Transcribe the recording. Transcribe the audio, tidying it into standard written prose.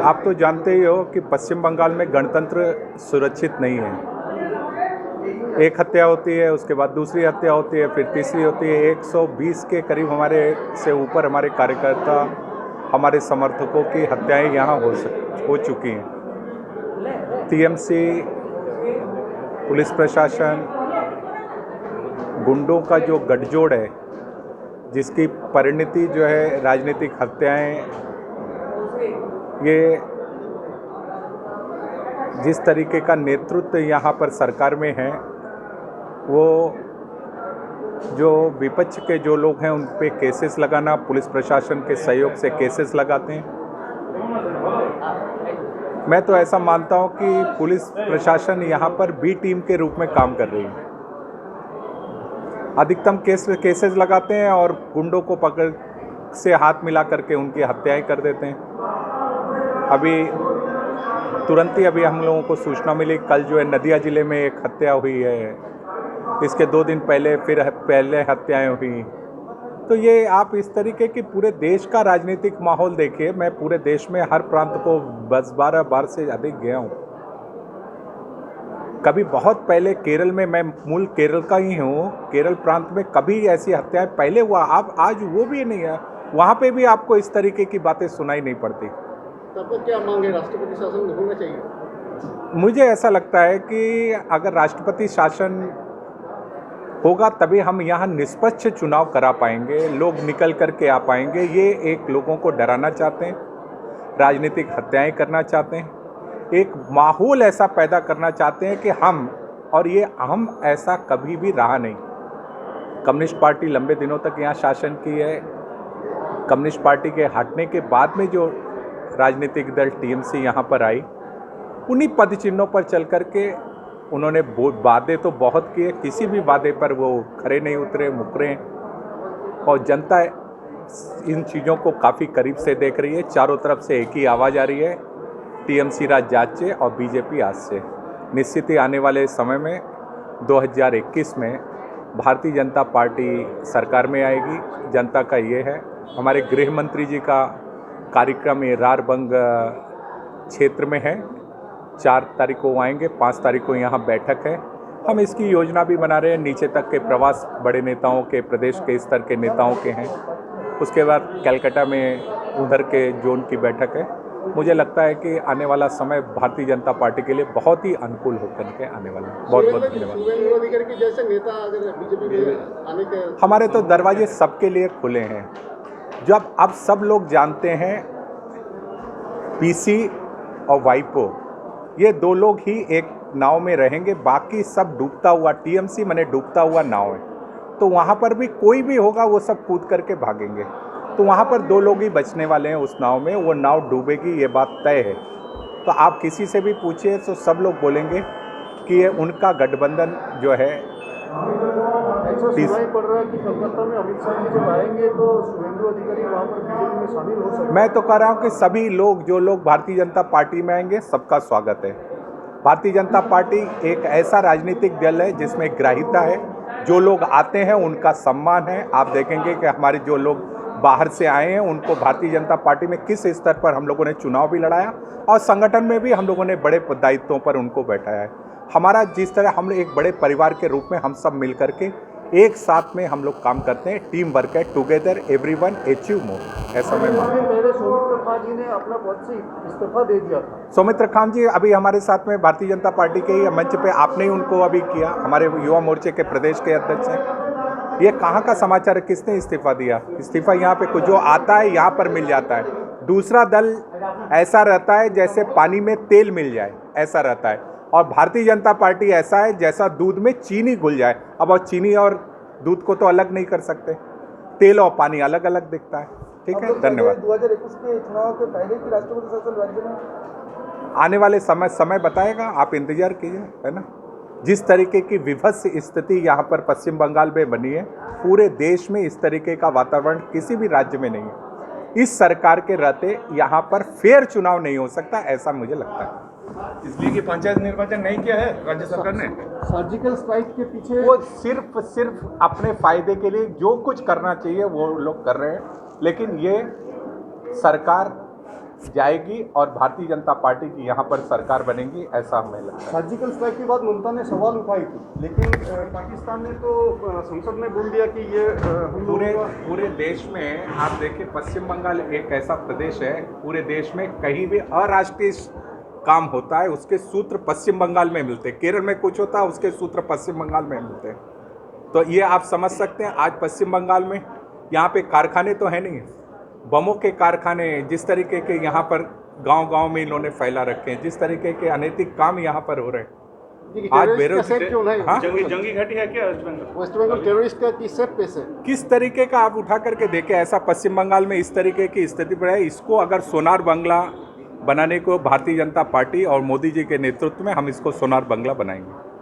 आप तो जानते ही हो कि पश्चिम बंगाल में गणतंत्र सुरक्षित नहीं है। एक हत्या होती है, उसके बाद दूसरी हत्या होती है, फिर तीसरी होती है। 120 के करीब हमारे से ऊपर हमारे कार्यकर्ता, हमारे समर्थकों की हत्याएं यहाँ हो चुकी हैं। टीएमसी, पुलिस प्रशासन, गुंडों का जो गठजोड़ है, जिसकी परिणति जो है राजनीतिक हत्याएं, ये जिस तरीके का नेतृत्व यहाँ पर सरकार में है, वो जो विपक्ष के जो लोग हैं उन पे केसेस लगाना, पुलिस प्रशासन के सहयोग से केसेस लगाते हैं। मैं तो ऐसा मानता हूँ कि पुलिस प्रशासन यहाँ पर बी टीम के रूप में काम कर रही है। अधिकतम केसेस लगाते हैं और गुंडों को पकड़ से हाथ मिला करके उनकी हत्याएं कर देते हैं। तुरंत ही अभी हम लोगों को सूचना मिली, कल जो है नदिया ज़िले में एक हत्या हुई है, इसके 2 दिन पहले फिर पहले हत्याएं हुई। तो ये आप इस तरीके की पूरे देश का राजनीतिक माहौल देखिए। मैं पूरे देश में हर प्रांत को 10-12 बार से अधिक गया हूँ। कभी बहुत पहले केरल में, मैं मूल केरल का ही हूँ, केरल प्रांत में कभी ऐसी हत्याएं पहले हुआ, आप आज वो भी नहीं है। वहाँ पे भी आपको इस तरीके की बातें सुनाई नहीं पड़ती। तब क्या मांगे, राष्ट्रपति शासन होना चाहिए? मुझे ऐसा लगता है कि अगर राष्ट्रपति शासन होगा तभी हम यहाँ निष्पक्ष चुनाव करा पाएंगे, लोग निकल करके आ पाएंगे। ये एक लोगों को डराना चाहते हैं, राजनीतिक हत्याएं करना चाहते हैं, एक माहौल ऐसा पैदा करना चाहते हैं कि हम ऐसा कभी भी रहा नहीं। कम्युनिस्ट पार्टी लंबे दिनों तक यहाँ शासन की है। कम्युनिस्ट पार्टी के हटने के बाद में जो राजनीतिक दल टीएमसी यहाँ पर आई, उन्हीं पद चिन्हों पर चल करके उन्होंने वादे तो बहुत किए, किसी भी वादे पर वो खरे नहीं उतरे, मुकरे। और जनता इन चीज़ों को काफ़ी करीब से देख रही है। चारों तरफ से एक ही आवाज़ आ रही है, टीएमसी राज जाचे और बीजेपी आज से। निश्चित ही आने वाले समय में 2021 में भारतीय जनता पार्टी सरकार में आएगी। जनता का ये है। हमारे गृह मंत्री जी का कार्यक्रम ये रारबंग क्षेत्र में है। 4 तारीख को आएंगे, 5 तारीख को यहाँ बैठक है। हम इसकी योजना भी बना रहे हैं। नीचे तक के प्रवास बड़े नेताओं के, प्रदेश के स्तर के नेताओं के हैं। उसके बाद कलकत्ता में उधर के जोन की बैठक है। मुझे लगता है कि आने वाला समय भारतीय जनता पार्टी के लिए बहुत ही अनुकूल होकर के आने वाला है। बहुत बहुत धन्यवाद। जैसे नेता अगर बीजेपी में आने के, हमारे तो दरवाजे सबके लिए खुले हैं। जब अब सब लोग जानते हैं, पीसी और वाइपो ये 2 लोग ही एक नाव में रहेंगे, बाकी सब डूबता हुआ, टीएमसी माने डूबता हुआ नाव है। तो वहाँ पर भी कोई भी होगा वो सब कूद करके भागेंगे। तो वहाँ पर 2 लोग ही बचने वाले हैं उस नाव में। वो नाव डूबेगी, ये बात तय है। तो आप किसी से भी पूछिए तो सब लोग बोलेंगे कि ये उनका गठबंधन जो है। पड़ रहा है कि कलकत्ता में अमित शाह जी जब आएंगे तो शुभेंदु अधिकारी वहाँ पर बीजेपी में शामिल हो सकते हैं। मैं तो कह रहा हूँ कि सभी लोग, जो लोग भारतीय जनता पार्टी में आएंगे, सबका स्वागत है। भारतीय जनता पार्टी एक ऐसा राजनीतिक दल है जिसमें ग्राह्यता है। जो लोग आते हैं उनका सम्मान है। आप देखेंगे कि हमारे जो लोग बाहर से आए हैं उनको भारतीय जनता पार्टी में किस स्तर पर हम लोगों ने चुनाव भी लड़ाया और संगठन में भी हम लोगों ने बड़े दायित्वों पर उनको बैठाया है। हमारा जिस तरह हम एक बड़े परिवार के रूप में हम सब मिल करके एक साथ में हम लोग काम करते हैं। टीम वर्क है, टुगेदर एवरीवन अचीव मोर। ऐसा मैं मानता हूँ। सौमित्र खान जी ने अपना पद से इस्तीफा दे दिया था। सौमित्र खान जी अभी हमारे साथ में भारतीय जनता पार्टी के ही मंच पे आपने ही उनको अभी किया, हमारे युवा मोर्चे के प्रदेश के अध्यक्ष हैं। ये कहाँ का समाचार है, किसने इस्तीफा दिया? इस्तीफा यहाँ पे कुछ जो आता है यहाँ पर मिल जाता है। दूसरा दल ऐसा रहता है जैसे पानी में तेल मिल जाए, ऐसा रहता है। और भारतीय जनता पार्टी ऐसा है जैसा दूध में चीनी घुल जाए। अब और चीनी और दूध को तो अलग नहीं कर सकते, तेल और पानी अलग अलग दिखता है। ठीक है, धन्यवाद। 2021 के चुनाव के पहले की राष्ट्रपति शासन राज्य में आने वाले समय बताएगा, आप इंतजार कीजिए, है ना। जिस तरीके की विभत्स स्थिति यहाँ पर पश्चिम बंगाल में बनी है, पूरे देश में इस तरीके का वातावरण किसी भी राज्य में नहीं है। इस सरकार के रहते यहाँ पर फेयर चुनाव नहीं हो सकता, ऐसा मुझे लगता है। इसलिए कि पंचायत निर्वाचन नहीं किया है राज्य सरकार ने। सर्जिकल स्ट्राइक के पीछे वो सिर्फ अपने फायदे के लिए जो कुछ करना चाहिए वो लोग कर रहे हैं। लेकिन ये सरकार जाएगी और भारतीय जनता पार्टी की यहाँ पर सरकार बनेगी, ऐसा हमें लगता है। सर्जिकल स्ट्राइक के बाद ममता ने सवाल उठाई थी, लेकिन पाकिस्तान ने तो संसद में बोल दिया कि ये हम पूरे लोगों का पूरे देश में आप देखिए, पश्चिम बंगाल एक ऐसा प्रदेश है, पूरे देश में कहीं भी अराष्ट्रीय काम होता है उसके सूत्र पश्चिम बंगाल में मिलते हैं। केरल में कुछ होता है उसके सूत्र पश्चिम बंगाल में मिलते हैं। तो ये आप समझ सकते हैं, आज पश्चिम बंगाल में यहाँ पे कारखाने तो है नहीं, बमों के कारखाने, जिस तरीके के यहाँ पर गांव-गांव में इन्होंने फैला रखे हैं, जिस तरीके के अनैतिक काम यहाँ पर हो रहे हैं। आज बेरोजगार, हाँ? जंगी घाटी है क्या West Bengal? West Bengal terrorist का किससे पैसे किस तरीके का आप उठा करके देखें, ऐसा पश्चिम बंगाल में इस तरीके की स्थिति पर है। इसको अगर सोनार बंगला बनाने को भारतीय जनता पार्टी और मोदी जी के नेतृत्व में हम इसको सोनार बंगला बनाएंगे।